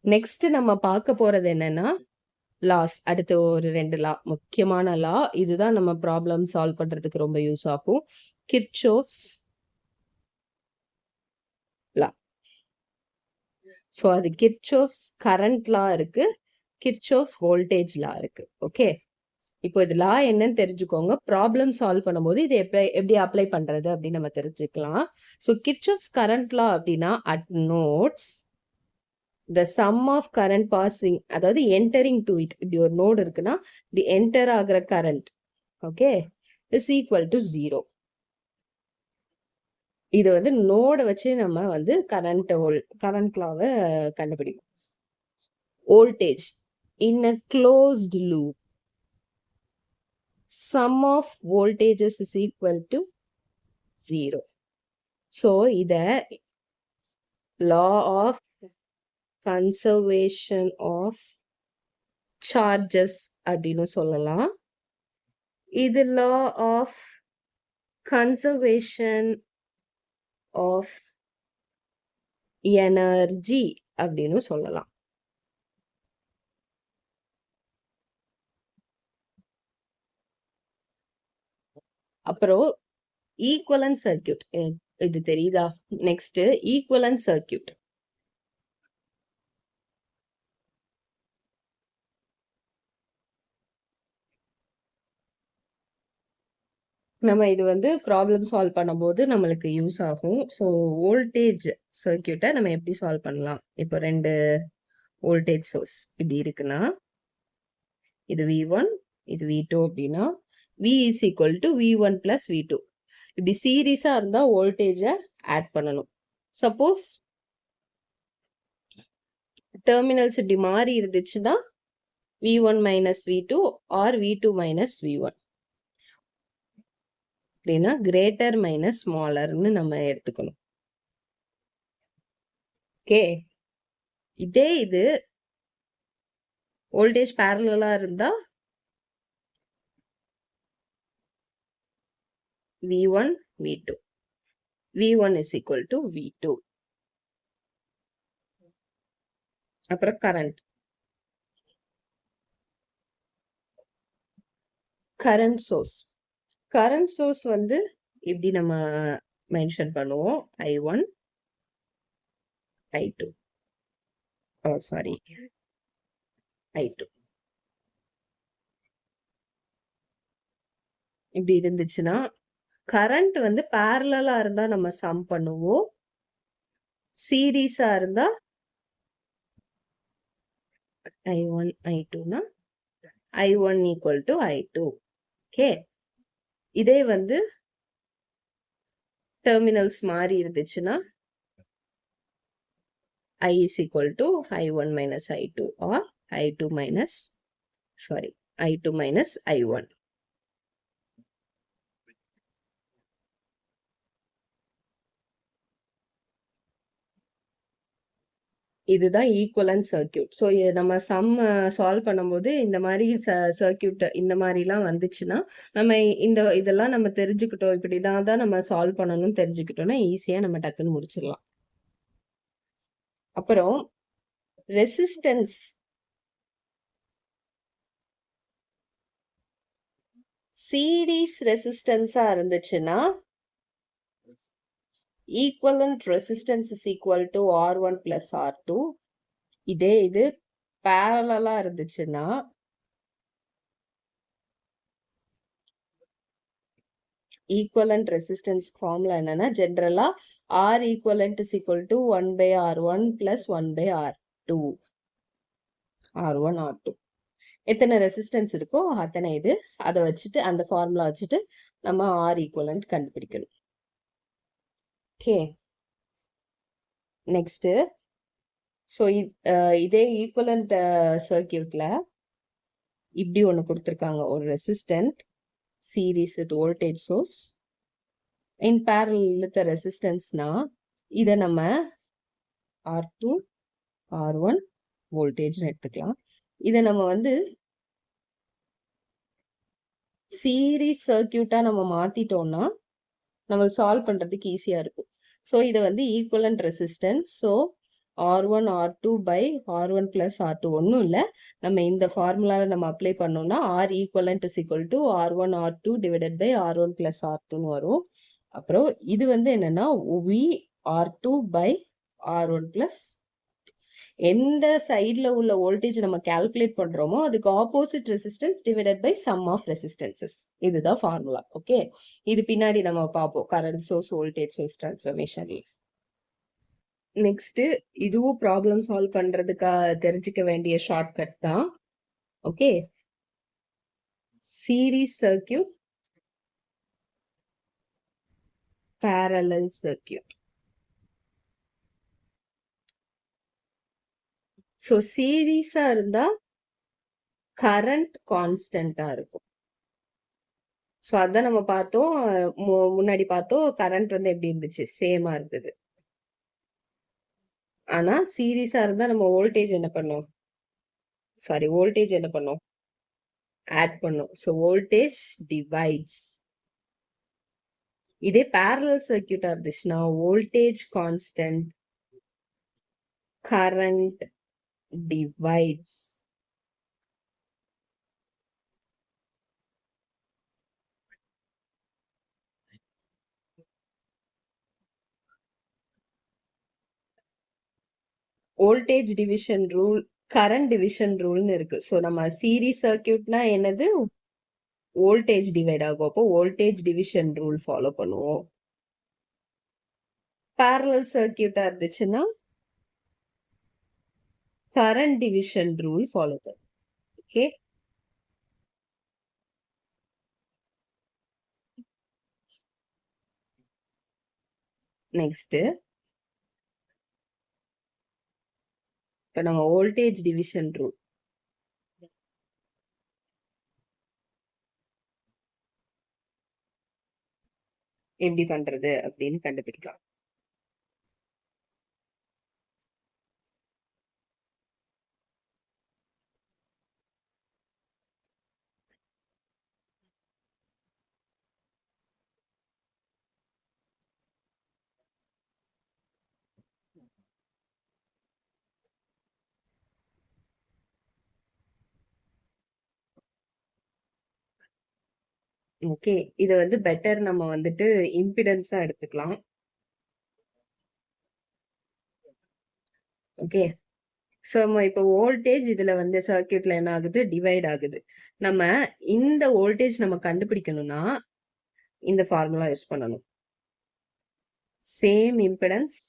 Next நம்ம பார்க்க போறது என்னன்னா லாஸ். அடுத்து ஒரு 2 லா, முக்கியமான லா. இதுதான் நம்ம ப்ராப்ளம் சால்வ் பண்றதுக்கு ரொம்ப யூஸ் ஆகும். கிர்ச்சோஃப்ஸ் லா. ஸோ அது கிர்ச்சோஃப்ஸ் கரண்ட் லா இருக்கு, கிர்ச்சோஃப்ஸ் வோல்டேஜ் லா இருக்கு. ஓகே, இப்போ இது லா என்னன்னு தெரிஞ்சுக்கோங்க. ப்ராப்ளம் சால்வ் பண்ணும்போது இது எப்படி அப்ளை பண்றது அப்படின்னு நம்ம தெரிஞ்சுக்கலாம். ஸோ கிர்ச்சோஃப்ஸ் கரண்ட் லா அப்படின்னா at notes the sum of current passing, அதாவது entering to it, இப்படி ஒரு நோடு இருக்குன்னா இப்படி enter ஆகிற current, okay, is equal to 0. இது வந்து நோடை வச்சு நம்ம வந்து கரண்ட் லாவை கண்டுபிடிக்கும். Voltage in a closed loop, sum of voltages is equal to 0. so இத law of conservation of charges அப்படின்னு சொல்லலாம். இது law of conservation of energy அப்படின்னு சொல்லலாம். அப்புறம் ஈக்குவலன்ட் சர்க்கியூட், இது தெரியுதா? Next equivalent circuit. நம்ம இது வந்து ப்ராப்ளம் சால்வ் பண்ணும்போது நம்மளுக்கு யூஸ் ஆகும். ஸோ வோல்டேஜ் சர்க்கியூட்டை நம்ம எப்படி சால்வ் பண்ணலாம்? இப்போ 2 வோல்டேஜ் சோர்ஸ் இப்படி இருக்குன்னா இது V1, இது V2 அப்படின்னா V is equal to V1 plus V2. இப்படி சீரீஸா இருந்தா வோல்டேஜை ஆட் பண்ணணும். சப்போஸ் டெர்மினல்ஸ் இப்படி மாறி இருந்துச்சுன்னா V1 minus V2 or V2 minus V1 அப்படின்னா கிரேட்டர் மைனஸ் ஸ்மாலர்னு நம்ம எடுத்துக்கணும். ஓகே, இது வோல்டேஜ் பேரலா இருந்தா V1 V2, V1 is equal to V2. அப்புறம் கரண்ட் சோர்ஸ் வந்து இப்படி நம்ம மென்ஷன் பண்ணுவோம். I1 I2 I2 இப்படி இருந்துச்சுன்னா கரண்ட் வந்து பேரலா இருந்தா நம்ம சம் பண்ணுவோம். சீரீஸா இருந்தா I1 I2னா I1 equal to I2. Okay, இதே வந்து டெர்மினல்ஸ் மாறி இருந்துச்சுன்னா I is equal to I1 minus I2 or I2 minus I1. இதுதான் ஈக்குவலன்ட் சர்க்கியூட். ஸோ நம்ம சம் சால்வ் பண்ணும்போது இந்த மாதிரி சர்க்கியூட் இந்த மாதிரிலாம் வந்துச்சுன்னா நம்ம இதெல்லாம் நம்ம தெரிஞ்சுக்கிட்டோம், இப்படிதான் நம்ம சால்வ் பண்ணணும்னு தெரிஞ்சுக்கிட்டோம்னா ஈஸியாக நம்ம டக்குன்னு முடிச்சிடலாம். அப்புறம் ரெசிஸ்டன்ஸ் சீரீஸ் ரெசிஸ்டன்ஸா இருந்துச்சுன்னா equivalent resistance is equal to R1 plus R2. இதே இது பேரலா இருந்துச்சுன்னா ஈக்குவலன்ட் ரெசிஸ்டன்ஸ் ஃபார்முலா என்னன்னா ஜென்ரலா R equivalent is equal to 1 by R1 plus 1 by R2. R1 R2 எத்தனை ரெசிஸ்டன்ஸ் இருக்கோ அத்தனை இது, அதை வச்சுட்டு அந்த ஃபார்முலா வச்சுட்டு நம்ம R equivalent கண்டுபிடிக்கணும். ஓகே, நெக்ஸ்ட் ஸோ இதே ஈக்குவலண்ட் சர்க்கியூட்ல இப்படி ஒன்று கொடுத்துருக்காங்க, ஒரு resistant series with voltage source in parallel with ரெசிஸ்டன்ஸ்னா இதை நம்ம R2 R1 வோல்டேஜ்னு எடுத்துக்கலாம். இதை நம்ம வந்து சீரீஸ் சர்க்கியூட்டா நம்ம மாத்திட்டோம்னா நம்ம சால்வ் பண்றதுக்கு ஈஸியா இருக்கும். ஸோ இதை வந்து equivalent resistance. So R1 R2 by R1 plus R2 ஒன்றும் இல்லை. நம்ம இந்த ஃபார்முலால நம்ம அப்ளை பண்ணோம்னா R equivalent is equal to R1 R2 divided by R1 plus R2ன்னு வரும். அப்புறம் இது வந்து என்னன்னா V R2 by R1 plus எந்த சைடில் உள்ள வோல்டேஜ் நம்ம கால்குலேட் பண்றோமோ அதுக்கு opposite resistance divided by sum of resistances. இதுதான் ஃபார்முலா. ஓகே, இது பின்னாடி நம்ம பார்ப்போம் கரண்ட் சோர்ஸ் வோல்டேஜ் சோர்ஸ் டிரான்ஸ்ஃபர்மேஷன்ல. நெக்ஸ்ட் இதுவும் ப்ராப்ளம் சால்வ் பண்றதுக்காக தெரிஞ்சுக்க வேண்டிய ஷார்ட்கட் தான். Okay, series circuit, parallel circuit. So சீரீஸா இருந்தா கரண்ட் கான்ஸ்டன்டா இருக்கும். ஸோ அதான் நம்ம பார்த்தோம், முன்னாடி பார்த்தோம் கரண்ட் வந்து எப்படி இருந்துச்சு, சேமா இருந்தது. ஆனா சீரீஸா இருந்தா நம்ம வோல்டேஜ் என்ன பண்ணோம், வோல்டேஜ் என்ன பண்ணோம், ஆட் பண்ணோம். So voltage divides. இதே பேரலல் சர்க்கியூட்டா இருந்துச்சுன்னா voltage constant, current divides. Voltage division rule, current division ரூல்னு இருக்கு. ஸோ நம்ம சீரிஸ் சர்க்கியூட்னா என்னது, வோல்டேஜ் டிவைட் ஆகும். அப்போ வோல்டேஜ் டிவிஷன் ரூல் ஃபாலோ பண்ணுவோம். பேரலல் சர்க்கியூட்டா இருந்துச்சுன்னா கரண்ட் டிவிஷன் ரூல் ஃபாலோ பண்ணும். ஓகே, நெக்ஸ்ட் இப்ப நம்ம வோல்டேஜ் டிவிஷன் ரூல் எப்படி பண்றது அப்படின்னு கண்டுபிடிக்கலாம். ஓகே, இதை வந்து பெட்டர் நம்ம வந்துட்டு இம்பிடன்ஸா எடுத்துக்கலாம். ஓகே, ஸோ இப்போ வோல்டேஜ் இதுல வந்து சர்க்கியூட்ல என்ன ஆகுது, டிவைட் ஆகுது. நம்ம இந்த வோல்டேஜ் நம்ம கண்டுபிடிக்கணும்னா இந்த ஃபார்முலா யூஸ் பண்ணணும். Same impedance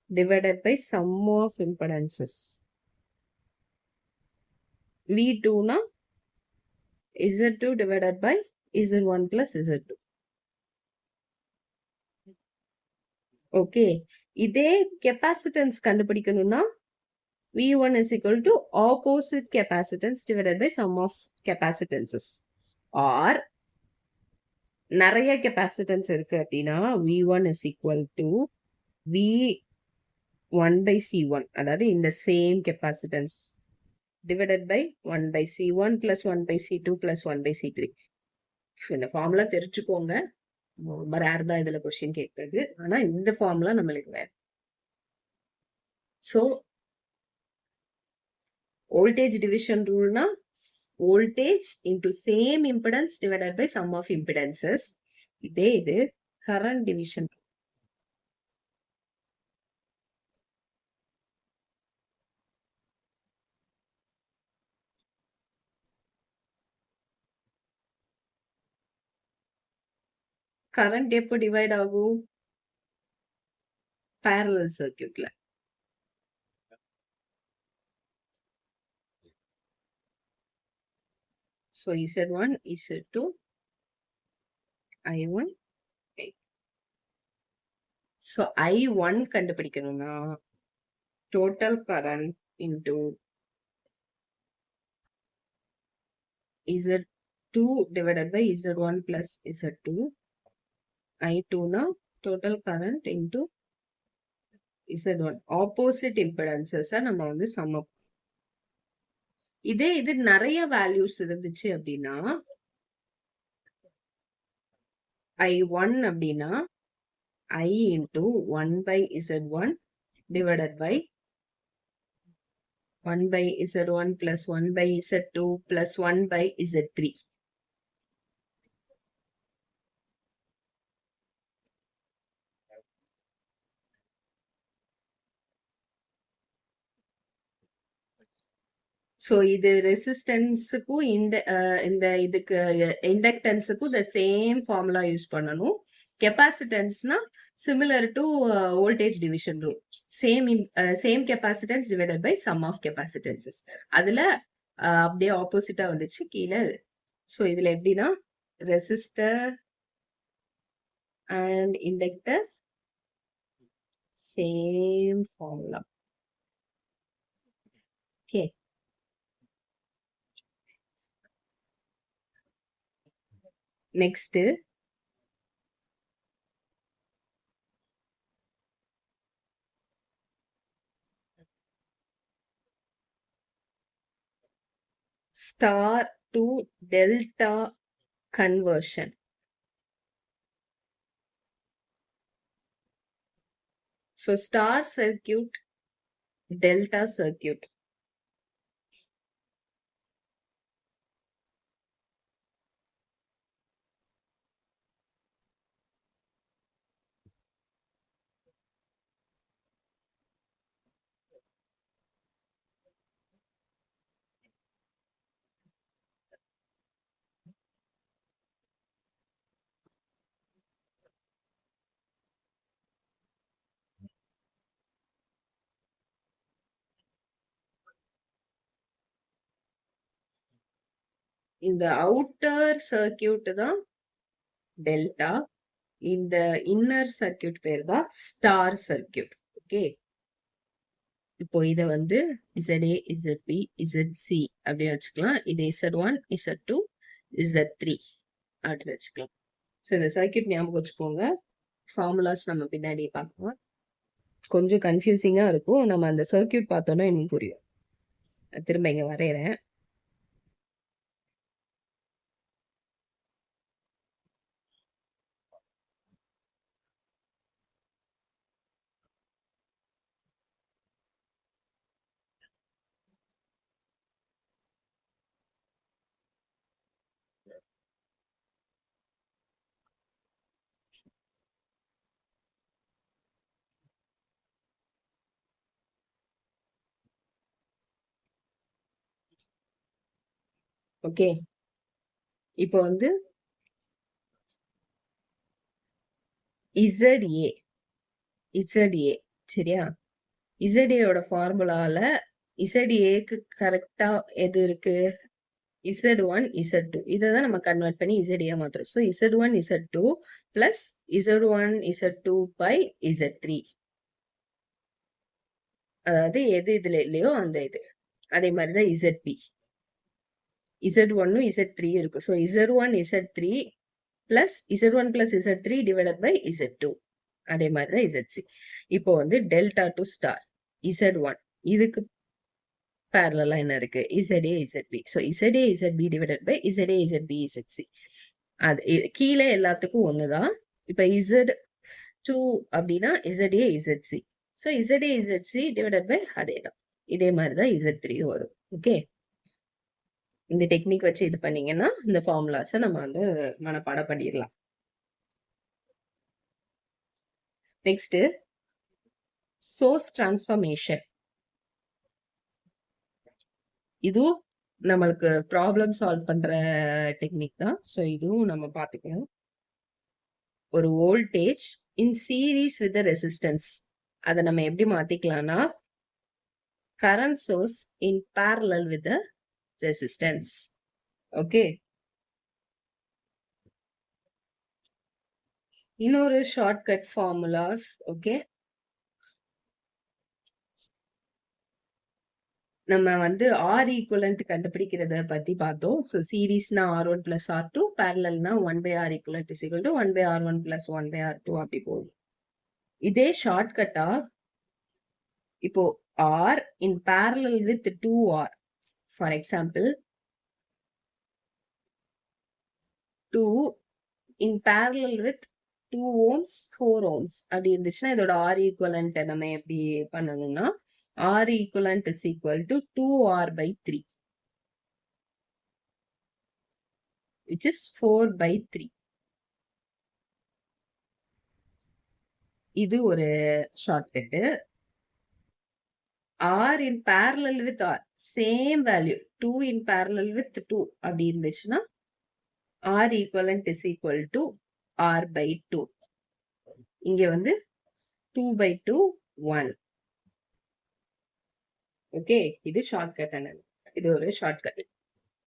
divided by sum of impedances. V2 na Z2 divided by Z1 plus Z2. Okay, இதே கெப்பாசிட்டன்ஸ் கண்டுபிடிக்கணும்னா V1 is equal to opposite capacitance divided by sum of capacitances. Or நிறைய capacitance இருக்கு அப்படின்னா V1 is equal to V1 by C1, அதாவது இந்த same capacitance divided by 1 by C1 plus 1 by C2 plus 1 by C3. So இந்த formula தெரிஞ்சுக்கோங்க. ரொம்ப rare தான் இதுல கொஸ்டின் கேட்கறது, ஆனா இந்த ஃபார்முலா நம்மளுக்கு வேணும். ஸோ வோல்டேஜ் டிவிஷன் ரூல்னா voltage into same impedance divided by sum of impedances. இதே இது கரண்ட் டிவிஷன். கரண்ட் எப்போ டிவைட் ஆகும், பேரலல் சர்க்கியூட்ல. So Z1, Z2, I1. So I1 கண்டுபிடிக்கணும்னா total current into Z2 divided by Z1 plus Z2. I2 na total current into Z1. Opposite impedances நம்ம வந்து sum up. இதே இது நிறைய வேல்யூஸ் இருந்துச்சு அப்படின்னா I1 அப்படின்னா I into 1 by Z1 divided by 1 by Z1 plus 1 by Z2 plus 1 by Z3. So இது ரெசிஸ்டன்ஸுக்கும் இந்த இதுக்கு இண்டக்டன்ஸுக்கும் the same formula யூஸ் பண்ணணும். கெப்பாசிட்டன்ஸ்னா similar to voltage division rule. Same capacitance divided by sum of capacitances. அதுல அப்படியே ஆப்போசிட்டா வந்துச்சு கீழே. So இதுல எப்படின்னா resistor and inductor same formula. Okay, next star to delta conversion. So star circuit, delta circuit. இந்த outer circuit தான் delta, இந்த இன்னர் சர்க்கியூட் பேர் தான் ஸ்டார் சர்க்கியூட். ஓகே, இப்போ இத வந்து ZA, ZB, ZC அப்படின்னு வச்சுக்கலாம். இது Z1, Z2, Z3 அப்படின்னு வச்சுக்கலாம். ஸோ இந்த சர்க்கியூட் ஞாபகம் வச்சுக்கோங்க. ஃபார்முலாஸ் நம்ம பின்னாடி பார்க்கலாம். கொஞ்சம் கன்ஃபியூசிங்கா இருக்கும். நம்ம அந்த சர்க்கியூட் பார்த்தோம்னா எனக்கு புரியும். திரும்ப இங்க வரையறேன். ஓகே, இப்போ வந்து ZA சரியா? ZAயோட ஃபார்முலால ZAக்கு கரெக்டா எது இருக்கு? Z1, Z2 இதை தான் நம்ம கன்வெர்ட் பண்ணி ZA மாத்திரம். So Z1, Z2 plus Z1, Z2 by Z3. அதாவது எது இதுல இல்லையோ அந்த இது. அதே மாதிரிதான் ZB, Z1, Z3 இருக்கு. So Z1, Z3 plus Z1 plus Z3 divided by Z2. அதே மாதிரிதான் ZC. இப்போ வந்து டெல்டா டு ஸ்டார் Z1 இதுக்கு பேரலா என்ன இருக்கு? ZA, ZB. So ZA, ZB divided by ZA, ZB, ZC. அது கீழே எல்லாத்துக்கும் ஒண்ணுதான். இப்ப Z2 அப்படின்னா ZA, ZC. So ZA, ZC divided by அதே தான். இதே மாதிரிதான் Z3 வரும். ஓகே, இந்த டெக்னிக் வச்சு இது பண்ணீங்கன்னா இந்த ஃபார்முலாஸை நம்ம வந்து மனப்பாடம் பண்ணிடலாம். Next source transformation. இதுவும் நம்மளுக்கு ப்ராப்ளம் சால்வ் பண்ற டெக்னிக் தான். ஸோ இதுவும் நம்ம பார்த்துக்கணும். ஒரு voltage in series with resistance, அதை நம்ம எப்படி மாத்திக்கலாம்னா current source in parallel with the resistance. Okay, இன்னொரு ஷார்ட்கட் ஃபார்முலாஸ். ஓகே, நம்ம வந்து R ஈக்குவலண்ட் கண்டுபிடிக்கிறத பத்தி பார்த்தோம். ஸோ சீரீஸ்னா R1 பிளஸ் R2, பேரலல்னா 1 by R equivalent is equal to 1 by R1 plus 1 by R2 அப்படி போகும். இதே ஷார்ட்கட்டா இப்போ R in parallel with 2R, for example 2 in parallel with 2 ohms 4 ohms அப்படி இருந்துச்சுன்னா இதோட R equivalent நம்ம எப்படி பண்ணணும்னா R equivalent is equal to 2R by 3 which is 4 by 3. இது ஒரு shortcut. R in parallel with R same value 2 in parallel with 2 அப்படி இருந்துச்சுன்னா R equivalent is equal to R by 2. இங்க வந்து 2 by 2 1. ஓகே, இது ஷார்ட்கட். இது ஒரு shortcut.